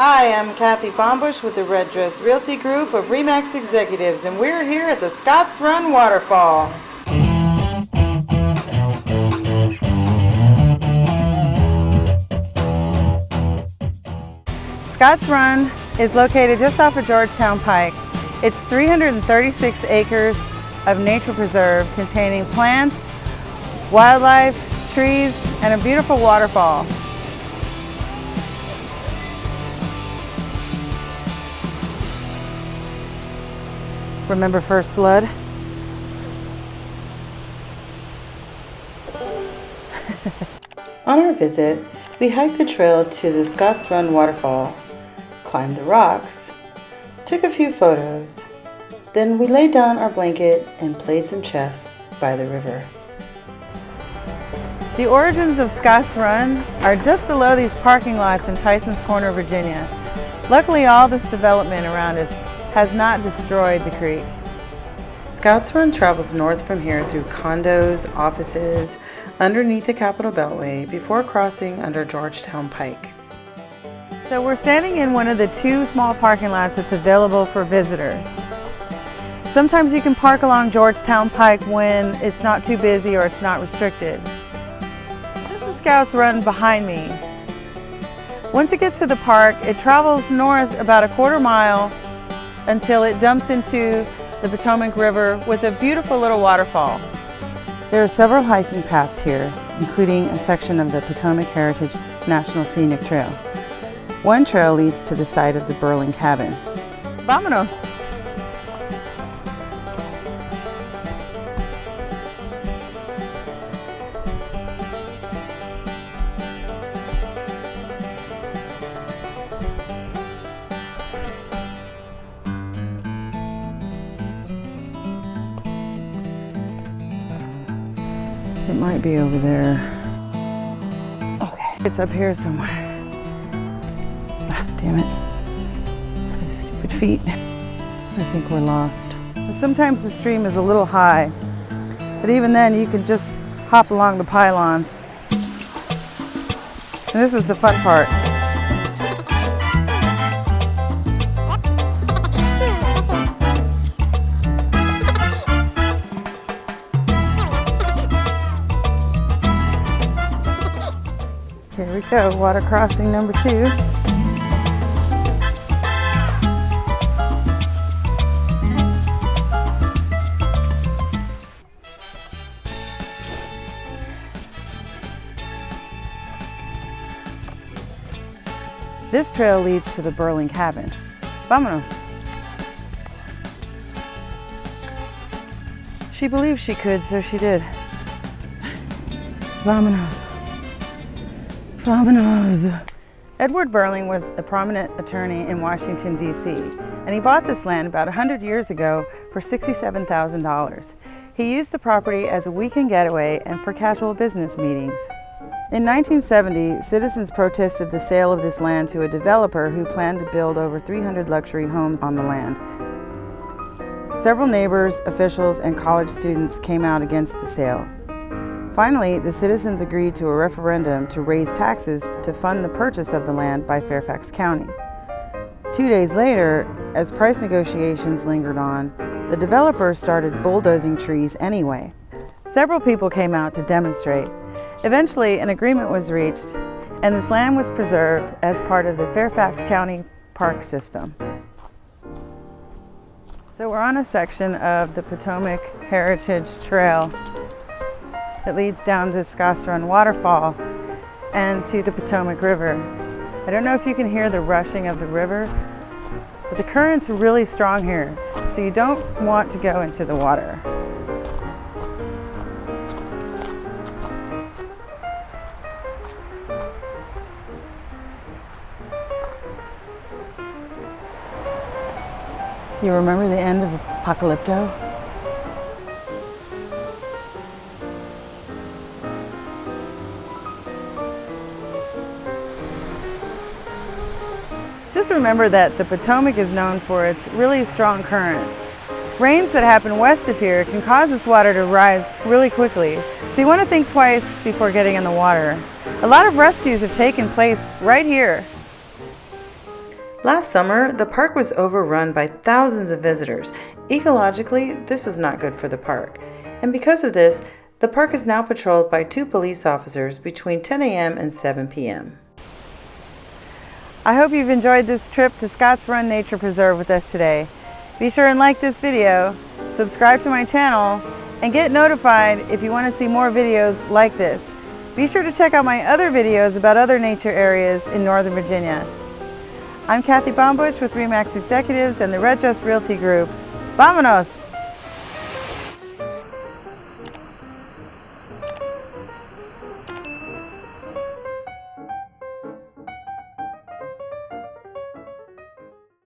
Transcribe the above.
Hi, I'm Kathy Bombush with the Red Dress Realty Group of RE/MAX Executives, and we're here at the Scotts Run Waterfall. Scotts Run is located just off of Georgetown Pike. It's 336 acres of nature preserve containing plants, wildlife, trees, and a beautiful waterfall. Remember First Blood? On our visit, we hiked the trail to the Scotts Run Waterfall, climbed the rocks, took a few photos, then we laid down our blanket and played some chess by the river. The origins of Scotts Run are just below these parking lots in Tysons Corner, Virginia. Luckily, all this development around us has not destroyed the creek. Scotts Run travels north from here through condos, offices, underneath the Capitol Beltway before crossing under Georgetown Pike. So we're standing in one of the two small parking lots that's available for visitors. Sometimes you can park along Georgetown Pike when it's not too busy or it's not restricted. This is Scotts Run behind me. Once it gets to the park, it travels north about a quarter mile until it dumps into the Potomac River with a beautiful little waterfall. There are several hiking paths here, including a section of the Potomac Heritage National Scenic Trail. One trail leads to the site of the Burling Cabin. Vámonos! It might be over there. Okay, it's up here somewhere. Ah, damn it. These stupid feet. I think we're lost. Sometimes the stream is a little high, but even then you can just hop along the pylons. And this is the fun part. Here we go, water crossing number 2. This trail leads to the Burling Cabin. Vámonos. She believed she could, so she did. Vámonos. Vámonos. Edward Burling was a prominent attorney in Washington, D.C., and he bought this land about 100 years ago for $67,000. He used the property as a weekend getaway and for casual business meetings. In 1970, citizens protested the sale of this land to a developer who planned to build over 300 luxury homes on the land. Several neighbors, officials, and college students came out against the sale. Finally, the citizens agreed to a referendum to raise taxes to fund the purchase of the land by Fairfax County. 2 days later, as price negotiations lingered on, the developer started bulldozing trees anyway. Several people came out to demonstrate. Eventually, an agreement was reached, and this land was preserved as part of the Fairfax County Park System. So we're on a section of the Potomac Heritage Trail that leads down to Scotts Run Waterfall and to the Potomac River. I don't know if you can hear the rushing of the river, but the current's really strong here, so you don't want to go into the water. You remember the end of Apocalypto? Just remember that the Potomac is known for its really strong current. Rains that happen west of here can cause this water to rise really quickly, so you want to think twice before getting in the water. A lot of rescues have taken place right here. Last summer, the park was overrun by thousands of visitors. Ecologically, this is not good for the park. And because of this, the park is now patrolled by 2 police officers between 10 a.m. and 7 p.m. I hope you've enjoyed this trip to Scotts Run Nature Preserve with us today. Be sure and like this video, subscribe to my channel, and get notified if you want to see more videos like this. Be sure to check out my other videos about other nature areas in Northern Virginia. I'm Kathy Baumbusch with RE/MAX Executives and the Red Dress Realty Group. Vámonos!